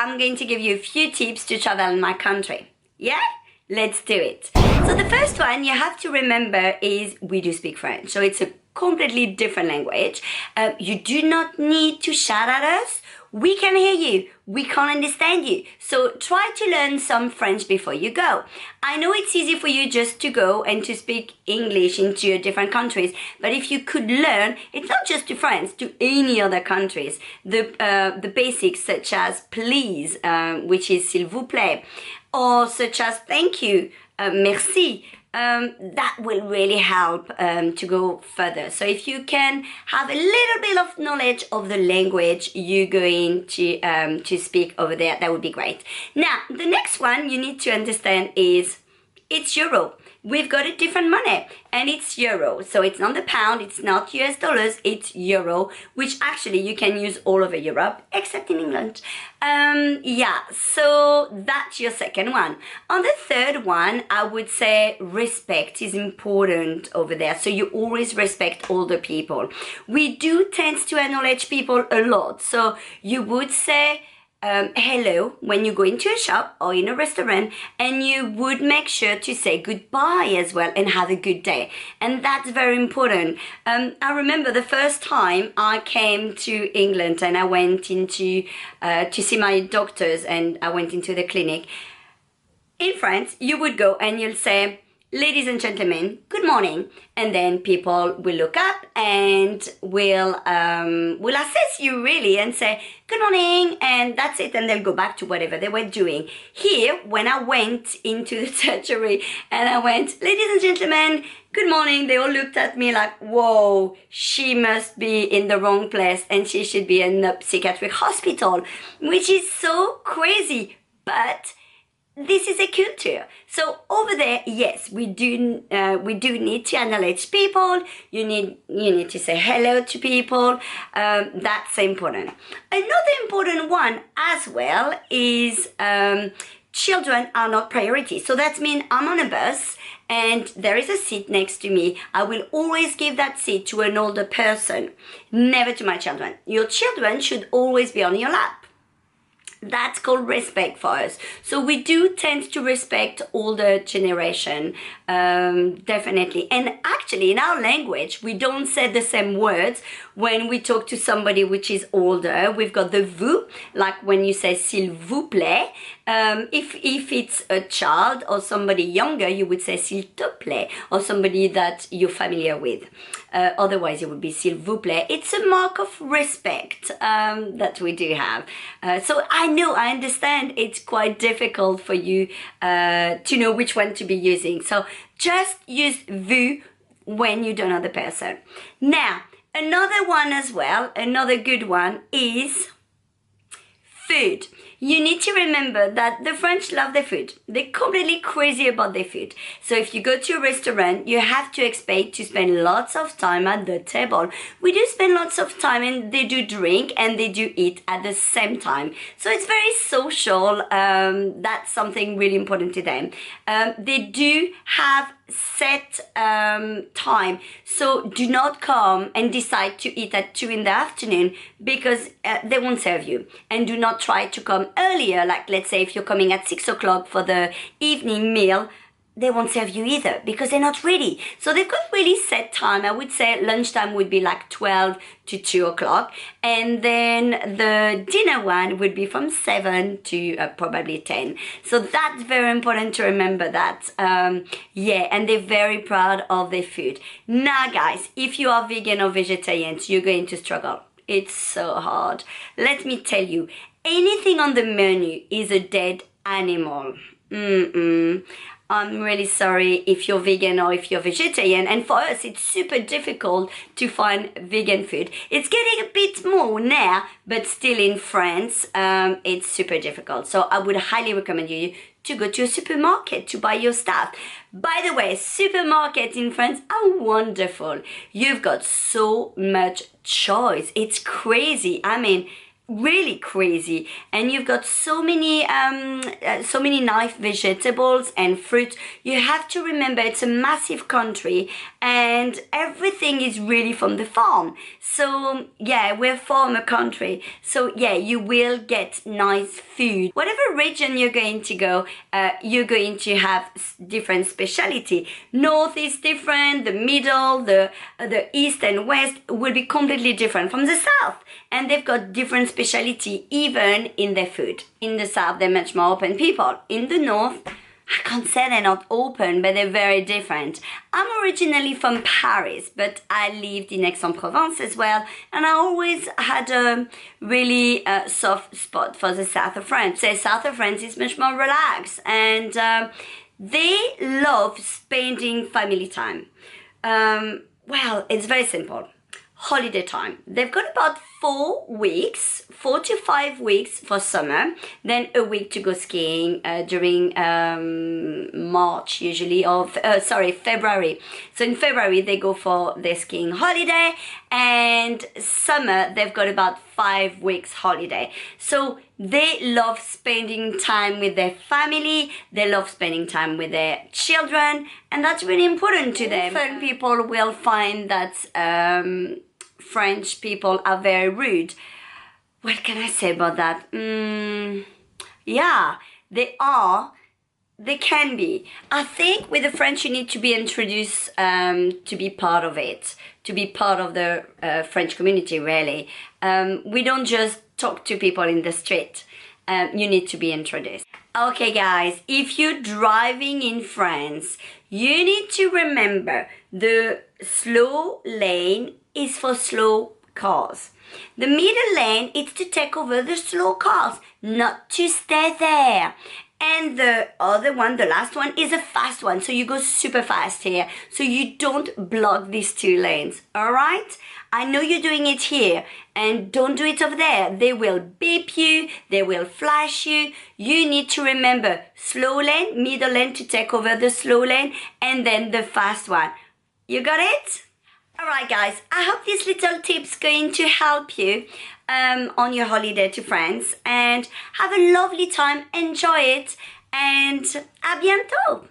I'm going to give you a few tips to travel in my country. Yeah? Let's do it. So the first one you have to remember is we do speak French. So it's a completely different language. You do not need to shout at us. We can hear you. We can understand you. So try to learn some French before you go. I know it's easy for you just to go and to speak English into different countries, but if you could learn, it's not just to France, to any other countries, the basics such as please, which is s'il vous plaît, or such as thank you, merci. That will really help to go further. So if you can have a little bit of knowledge of the language you're going to speak over there, that would be great. Now, the next one you need to understand is it's euro. We've got a different money and it's euro. So it's not the pound, it's not US dollars, it's euro, which actually you can use all over Europe, except in England. Yeah, so that's your second one. On the third one, I would say respect is important over there. So you always respect older people. We do tend to acknowledge people a lot. So you would say, hello when you go into a shop or in a restaurant, and you would make sure to say goodbye as well and have a good day, and that's very important. I remember the first time I came to England and I went into to see my doctors, and I went into the clinic. In France, you would go and you'll say, ladies and gentlemen, good morning. And then people will look up and will assess you really and say, good morning, and that's it. And they'll go back to whatever they were doing. Here, when I went into the surgery and I went, ladies and gentlemen, good morning, they all looked at me like, whoa, she must be in the wrong place and she should be in a psychiatric hospital, which is so crazy. But this is a culture. So over there, yes, we do need to acknowledge people. You need to say hello to people. That's important. Another important one as well is children are not priority. So that means I'm on a bus and there is a seat next to me. I will always give that seat to an older person, never to my children. Your children should always be on your lap. That's called respect for us. So we do tend to respect older generation, definitely. And actually in our language, we don't say the same words when we talk to somebody which is older. We've got the vous, like when you say s'il vous plaît. If it's a child or somebody younger, you would say s'il te plaît, or somebody that you're familiar with. Otherwise, it would be s'il vous plaît. It's a mark of respect that we do have. So I understand it's quite difficult for you to know which one to be using. So just use vous when you don't know the person. Now, another one as well, another good one is food. You need to remember that the French love their food. They're completely crazy about their food. So if you go to a restaurant, you have to expect to spend lots of time at the table. We do spend lots of time, and they do drink and they do eat at the same time. So it's very social. That's something really important to them. They do have set time, so do not come and decide to eat at 2 in the afternoon because they won't serve you. And do not try to come earlier, like let's say if you're coming at 6 o'clock for the evening meal, they won't serve you either because they're not ready. So they've got really set time. I would say lunchtime would be like 12 to 2 o'clock. And then the dinner one would be from 7 to probably 10. So that's very important to remember that. Yeah, and they're very proud of their food. Now guys, if you are vegan or vegetarians, you're going to struggle. It's so hard. Let me tell you, anything on the menu is a dead animal. I'm really sorry if you're vegan or if you're vegetarian, and for us it's super difficult to find vegan food. It's getting a bit more now, but still in France it's super difficult. So I would highly recommend you to go to a supermarket to buy your stuff. By the way, supermarkets in France are wonderful. You've got so much choice. It's crazy. I mean, really crazy, and you've got so many nice vegetables and fruit. You have to remember it's a massive country and everything is really from the farm. So yeah, we're a farmer country, so yeah, you will get nice food. Whatever region you're going to go, you're going to have different specialty. North is different, the middle, the east and west will be completely different from the south, and they've got different speciality even in their food. In the south, they're much more open people. In the north, I can't say they're not open, but they're very different. I'm originally from Paris, but I lived in Aix-en-Provence as well, and I always had a really soft spot for the south of France. The south of France is much more relaxed, and they love spending family time. Well, it's very simple. Holiday time. They've got about 4 to 5 weeks for summer, then a week to go skiing during March usually, or February. So in February they go for their skiing holiday, and summer they've got about 5 weeks holiday. So they love spending time with their family, they love spending time with their children, and that's really important to them. Often people will find that French people are very rude. What can I say about that? Yeah, they are. They can be. I think with the French you need to be introduced to be part of it, to be part of the French community, really. We don't just talk to people in the street. You need to be introduced. Okay guys, if you're driving in France, you need to remember the slow lane is for slow cars. The middle lane is to take over the slow cars, not to stay there. And the other one, the last one, is a fast one. So you go super fast here. So you don't block these 2 lanes. Alright? I know you're doing it here. And don't do it over there. They will beep you. They will flash you. You need to remember slow lane, middle lane to take over the slow lane. And then the fast one. You got it? Alright guys, I hope this little tip's going to help you on your holiday to France, and have a lovely time, enjoy it, and à bientôt!